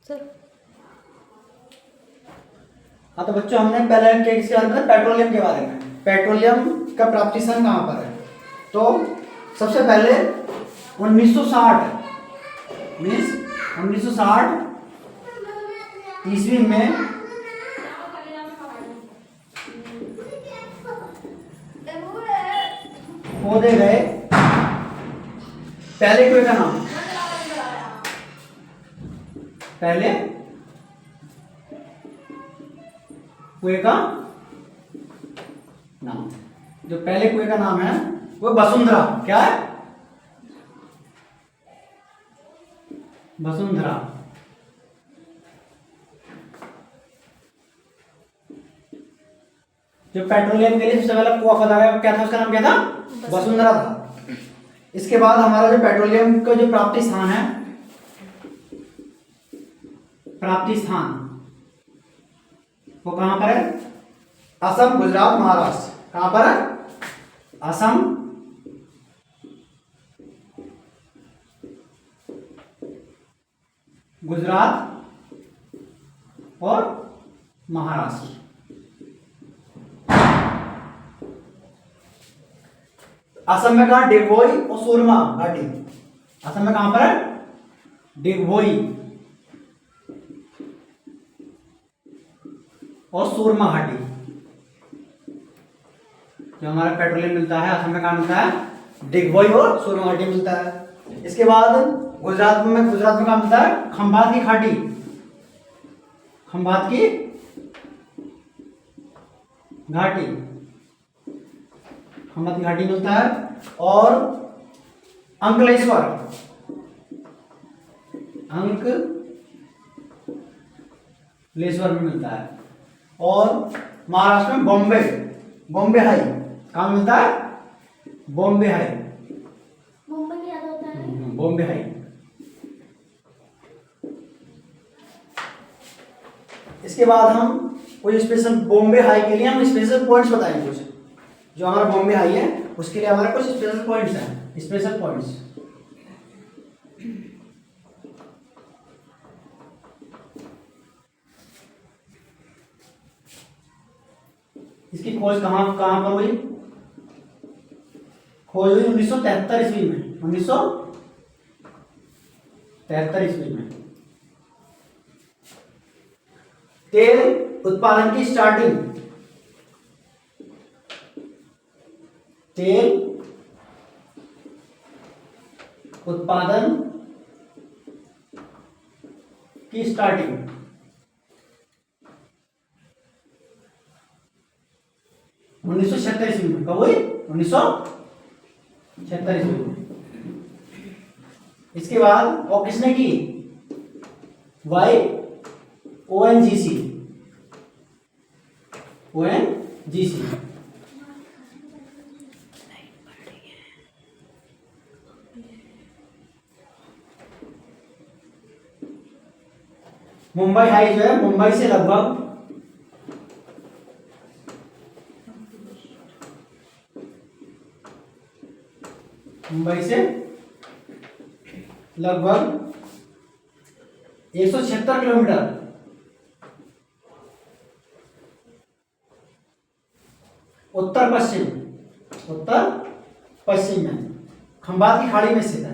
Sir हाँ तो बच्चों हमने पहले किसके बारे में, पेट्रोलियम के बारे में, पेट्रोलियम का प्राप्ति स्थान कहाँ पर है। तो सबसे पहले 1960 मीन्स 1960 ईस्वी में खोदे गए पहले कुएं का नाम, पहले कुएं का नाम, जो पहले कुएं का नाम है वो वसुंधरा। क्या है? वसुंधरा। जो पेट्रोलियम के लिए सबसे पहला कुआं खोदा गया क्या था, उसका नाम क्या था? वसुंधरा था। इसके बाद हमारा जो पेट्रोलियम का जो प्राप्ति स्थान है, प्राप्ति स्थान वो कहां पर है? असम, गुजरात, महाराष्ट्र। कहां पर है? असम, गुजरात और महाराष्ट्र। असम में कहा? डिगबोई और सुरमा घाटी। असम में कहां पर है? डिगबोई और सुरमा घाटी। जो हमारा पेट्रोलियम मिलता है असम में कहां मिलता है? डिगबोई और सुरमा घाटी मिलता है। इसके बाद गुजरात में कहां मिलता है? खंभात की घाटी, खंभात की घाटी, खंभात की घाटी मिलता है। और अंकलेश्वर, अंकलेश्वर में मिलता है। और महाराष्ट्र में बॉम्बे, बॉम्बे हाई। कहाँ मिलता है? बॉम्बे हाई, मुंबई में याद होता है। बॉम्बे हाई। इसके बाद हम कोई स्पेशल बॉम्बे हाई के लिए हम स्पेशल पॉइंट्स बताएंगे कुछ। जो हमारा बॉम्बे हाई है उसके लिए हमारे कुछ स्पेशल पॉइंट्स हैं, स्पेशल पॉइंट्स। इसकी खोज कहां कहां पर हुई? खोज हुई 1973 ईस्वी में, 1973 ईस्वी में। तेल उत्पादन की स्टार्टिंग, तेल उत्पादन की स्टार्टिंग 1976 ईस्वी में। कब हुई? 1976 ईस्वी में। इसके बाद और किसने की? ONGC, ONGC। मुंबई हाई जो है मुंबई से लगभग मुंबई से लगभग 176 किलोमीटर उत्तर पश्चिम में खंभात की खाड़ी में स्थित है।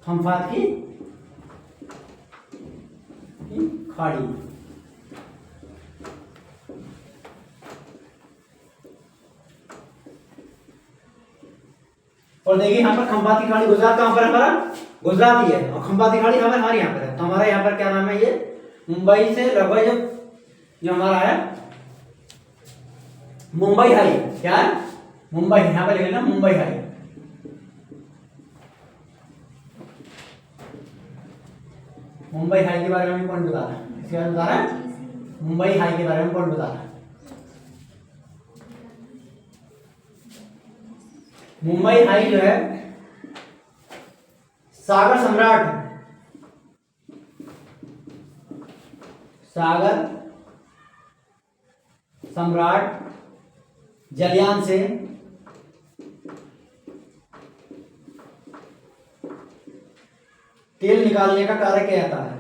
खंभात की खाड़ी। और देखिए यहाँ पर खंभात की खाड़ी, गुजरात कहां पर है हमारा? गुजरात ही है। और खंभात की खाड़ी हमारे यहाँ पर है। तो हमारा यहाँ पर क्या नाम है? ये मुंबई से लगभग जो हमारा है मुंबई हाई। क्या है? मुंबई, यहाँ पर लिख लेना मुंबई हाई। मुंबई हाई के बारे में पॉइंट बता रहा है, इसके बारे में बता रहा है, मुंबई हाई के बारे में पॉइंट बता रहा है। मुंबई हाई जो है सागर सम्राट जलयान से तेल निकालने का कार्य क्या आता है?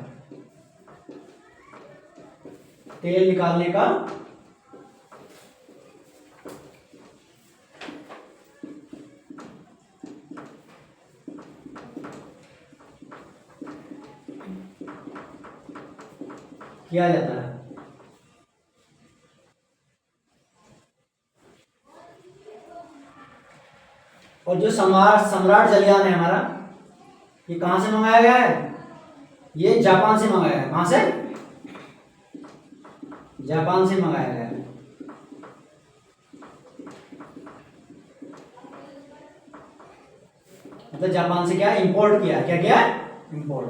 तेल निकालने का किया जाता है। और जो सम्राट जलयान है हमारा, ये कहां से मंगाया गया है? ये जापान से मंगाया है। कहां से? जापान से मंगाया गया है। मतलब जापान से क्या इंपोर्ट किया? क्या किया? इंपोर्ट।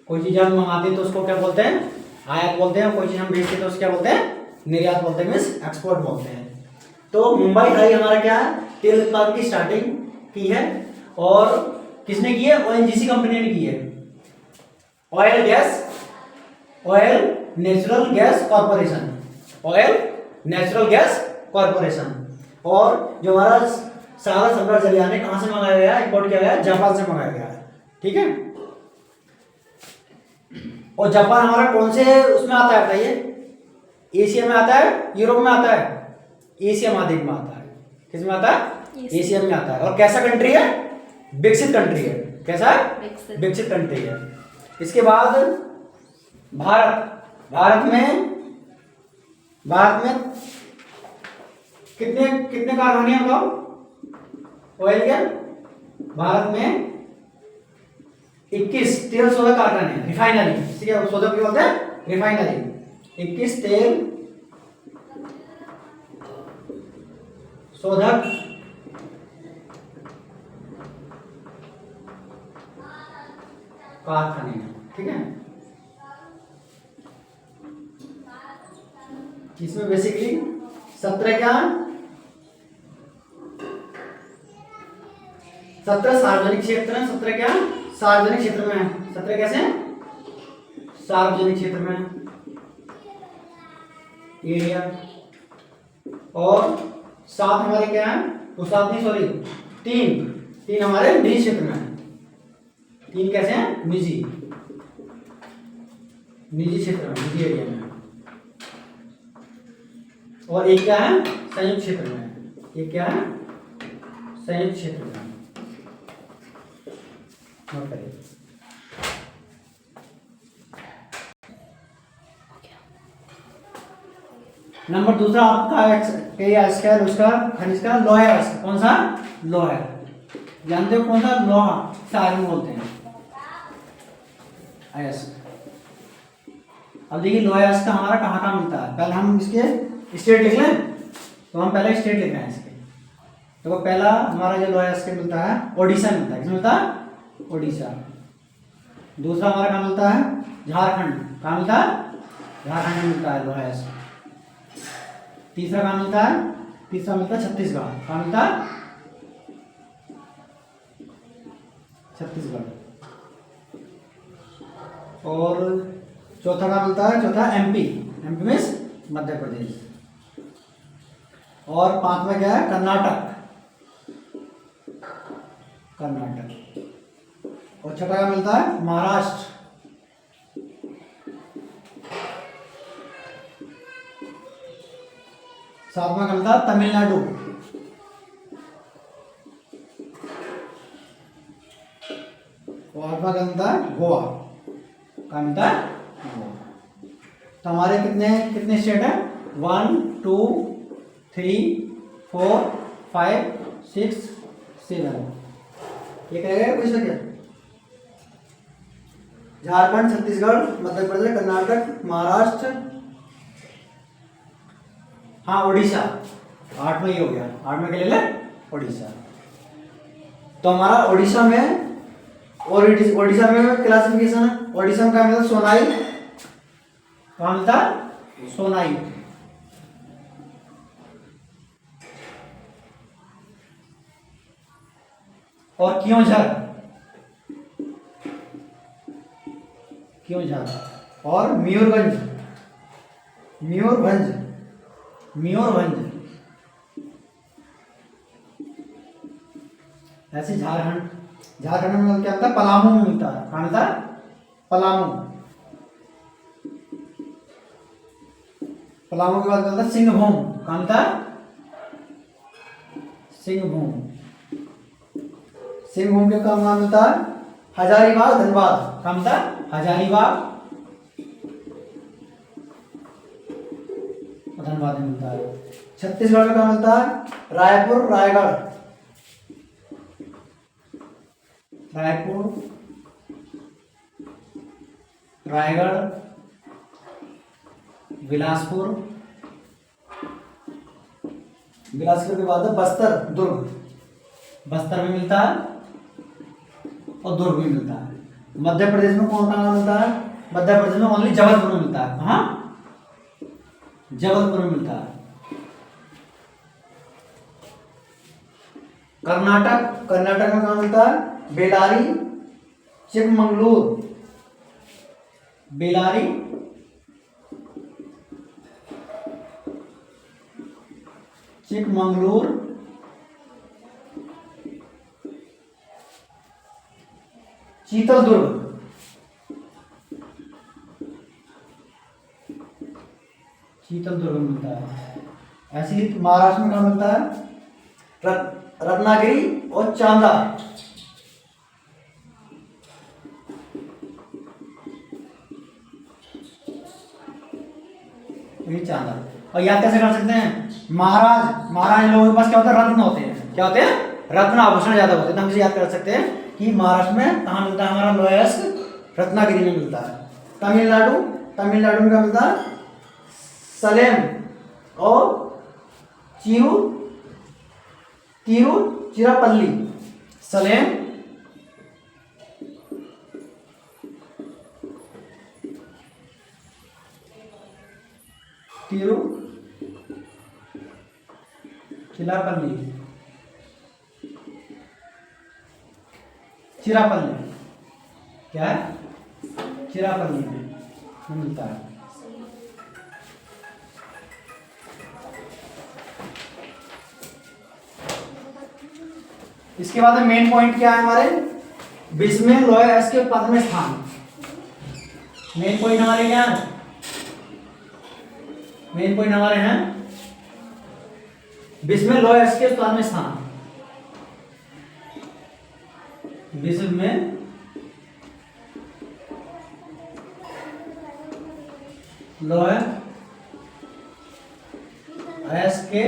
कोई चीज हम मंगाते हैं तो उसको क्या बोलते हैं? आयात बोलते हैं। कोई चीज हम बेचते हैं तो उसको क्या बोलते हैं? निर्यात बोलते हैं, मीन्स एक्सपोर्ट बोलते हैं। तो मुंबई हाई हमारा क्या है? तेल उत्पादन की स्टार्टिंग की है। और किसने की है? ओएनजीसी कंपनी ने की है। Oil natural gas corporation. Oil natural gas corporation. और जो हमारा सारा सम्राट जलयान है कहां से मंगाया गया है? इंपोर्ट किया गया है, जापान से मंगाया गया है। ठीक है। और जापान हमारा कौन से उसमें आता है बताइए? एशिया में आता है, यूरोप में आता है? एशिया महाद्वीप में आता है। किस में आता है? एशिया में आता है। और कैसा कंट्री है? विकसित कंट्री है। कैसा है? विकसित कंट्री है। इसके बाद भारत में कितने कितने कारखाने हैं बताओ ऑयल के? भारत में 21 तेल शोधक कारखाने हैं। रिफाइनरी, ठीक है, शोधक क्या बोलते हैं? रिफाइनरी। 21 तेल शोधक कारखाने हैं। ठीक है। इसमें बेसिकली 17 क्या? 17 सार्वजनिक क्षेत्र है। 17 क्या? सार्वजनिक क्षेत्र में है। 17 कैसे? सार्वजनिक क्षेत्र में एरिया। और 7 हमारे क्या है? तो 7 नहीं, सॉरी, 3 हमारे निजी क्षेत्र में है। 3 कैसे हैं? निजी क्षेत्र में, निजी एरिया में। और एक क्या है? संयुक्त क्षेत्र में। एक क्या है? संयुक्त क्षेत्र में। नोट करिए। नंबर दूसरा आपका स्केल उसका खनिज का लोहा अयस्क। कौन सा? लोहा। जानते हो कौन सा? लोहा से आयरन बोलते हैं, अयस्क। अब देखिए लोहा अयस्क हमारा कहाँ कहाँ मिलता है। पहले हम इसके स्टेट लिख लें, तो हम पहले स्टेट लिख रहे हैं इसके। तो पहला हमारा जो लोहा अयस्क मिलता है ओडिशा मिलता है। किसमें मिलता है? ओडिशा। दूसरा हमारा कहाँ मिलता है? झारखंड। कहाँ मिलता है? झारखंड में मिलता है लोहा अयस्क। तीसरा कहाँ मिलता है? तीसरा मिलता है छत्तीसगढ़। कहाँ मिलता है? छत्तीसगढ़। और चौथा कहाँ मिलता है? चौथा एमपी मीन्स मध्य प्रदेश। और पांचवा क्या है? कर्नाटक। और छठा का मिलता है? महाराष्ट्र। सातवां का मिलता है? तमिलनाडु। और आठवां का मिलता है? गोवा। का मिलता है? गोवा। तो हमारे कितने कितने स्टेट है? 1 2 3 4 5 6 7। ये कहेगा कुछ क्या? झारखंड, छत्तीसगढ़, मध्य प्रदेश, कर्नाटक, महाराष्ट्र, हाँ उड़ीसा। 8वां ये हो गया। 8वां के ले ले उड़ीसा। तो हमारा उड़ीसा में, और उड़ीसा में क्लासिफिकेशन है। उड़ीसा में क्या मिलता है? सोनाई। कहाँ मिलता है? सोनाई। और क्योंझर और मयूरभंज। ऐसे झारखंड, झारखंड में क्या मिलता है? पलामू में मिलता है। कहाँ मिलता है? पलामू। पलामू के बाद मिलता है सिंहभूम। कहाँ मिलता है? सिंहभूम। सिंहभूम के कहाँ मिलता है? हजारीबाग धनबाद। कहाँ मिलता है? हजारीबाग धनबाद में मिलता है। छत्तीसगढ़ में कहाँ मिलता है? रायपुर रायगढ़। रायपुर रायगढ़ बिलासपुर। बिलासपुर के बाद बस्तर दुर्ग। बस्तर में मिलता है और दुर्ग में मिलता है। मध्य प्रदेश में कौन कहाँ मिलता है? मध्य प्रदेश में ओनली जबलपुर में मिलता है। कहाँ? जबलपुर में मिलता है। कर्नाटक, कर्नाटक में कहाँ मिलता है? बेलारी चिकमंगलूर। बेलारी चिकमंगलूर चित्रदुर्ग। चित्रदुर्ग में मिलता है। ऐसे ही महाराष्ट्र में कहाँ मिलता है? रत्नागिरी और चांदा। ये चांदा। और याद कैसे कर सकते हैं? महाराज, महाराज लोगों के पास क्या होता है? रत्न होते हैं। क्या होते हैं? रत्न आभूषण ज्यादा होते हैं। तो हम इसे याद कर सकते हैं कि महाराष्ट्र में कहाँ मिलता है हमारा लोएस्ट? रत्नागिरी में मिलता है। तमिलनाडु, तमिलनाडु में क्या मिलता है? सलेम और तिरुचिरापल्ली। सलेम चिरापल्ली चिरापल्ली क्या है? चिरापल्ली में मिलता है। इसके बाद मेन पॉइंट क्या है हमारे? विश्व में लोहे अयस्क के उत्पादन में स्थान। मेन पॉइंट हमारे क्या है? मेन पॉइंट हमारे हैं विश्व में लोहे अयस्क के उत्पादन में स्थान। विश्व में लोहे अयस्क के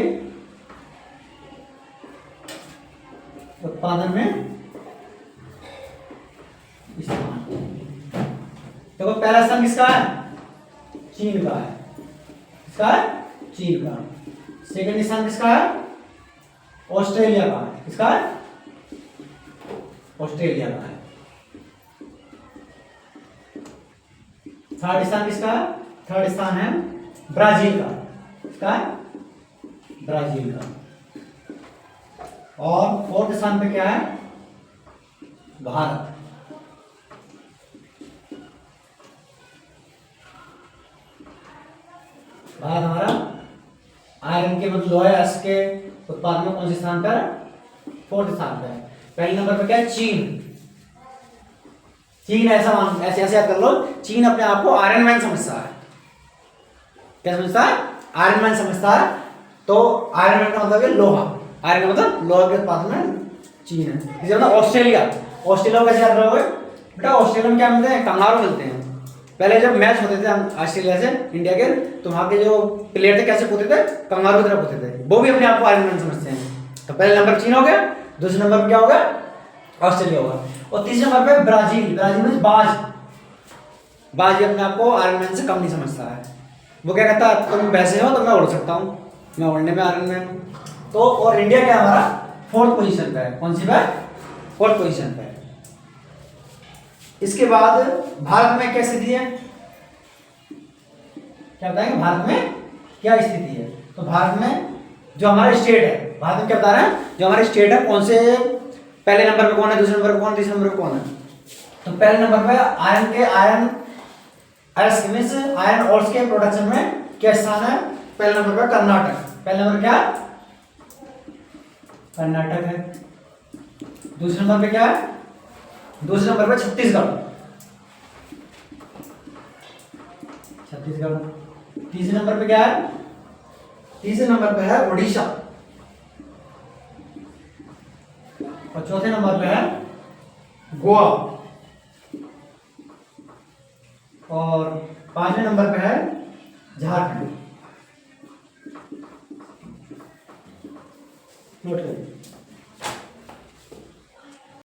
उत्पादन में स्थान। देखो पहला स्थान किसका है? चीन का है। किसका है? चीन का। सेकंड स्थान किसका है? ऑस्ट्रेलिया का है। किसका है? ऑस्ट्रेलिया का है। थर्ड स्थान किसका है? थर्ड स्थान है ब्राजील का। किसका है? ब्राजील का। और फोर्थ स्थान पे क्या है? भारत। भारत हमारा आयरन के मतलब लोहे अयस्क के उत्पादन में कौन से स्थान पर? फोर्थ स्थान पर। पहले नंबर पर क्या है? चीन। चीन ऐसे ऐसे याद कर लो, चीन अपने आप को आयरन मैन समझता है। क्या समझता है? आयरन मैन समझता है। तो आयरन मैन का मतलब है लोहा। आयरन का मतलब लोहा के उत्पादन में चीन है। इसे मतलब ऑस्ट्रेलिया। ऑस्ट्रेलिया को कैसे याद रखोगे बेटा? ऑस्ट्रेलिया में क्या मिलते हैं? कंगारू मिलते हैं। पहले जब मैच होते थे हम ऑस्ट्रेलिया से इंडिया के, तो वहां के जो प्लेयर थे कैसे कूदते थे? कंगारू की तरह कूदते थे। वो भी अपने आप को आयरन मैन समझते हैं। तो पहले नंबर चीन हो गया, दूसरे नंबर पर क्या होगा? ऑस्ट्रेलिया होगा। और तीसरे नंबर पे ब्राजील। ब्राजील में बाज। बाज अपने आप को आयरन मैन से कम नहीं समझता है। वो क्या कहता है? तुम वैसे हो तो मैं उड़ सकता हूँ, मैं उड़ने में आयरन मैन हूँ। तो और इंडिया क्या हमारा? फोर्थ पोजीशन पे है। कौन सी पे? फोर्थ पोजीशन पे है। इसके बाद भारत में क्या स्थिति है? क्या बताएंगे भारत में क्या स्थिति है? तो भारत में जो हमारा स्टेट है, भारत में क्या बता रहे हैं? जो हमारे स्टेट है कौन से पहले नंबर पे कौन है, दूसरे नंबर पे कौन, तीसरे नंबर पे कौन है? तो पहले नंबर पे आयरन ऑर्स के प्रोडक्शन में क्या स्थान है? पहले नंबर पे कर्नाटक। पहले नंबर क्या? कर्नाटक है। दूसरे नंबर पे क्या है? दूसरे नंबर पे छत्तीसगढ़। छत्तीसगढ़। तीसरे नंबर पे क्या है? तीसरे नंबर पे है उड़ीसा। और चौथे नंबर पे है गोवा। और पांचवें नंबर पे है झारखंड। नोट करिए।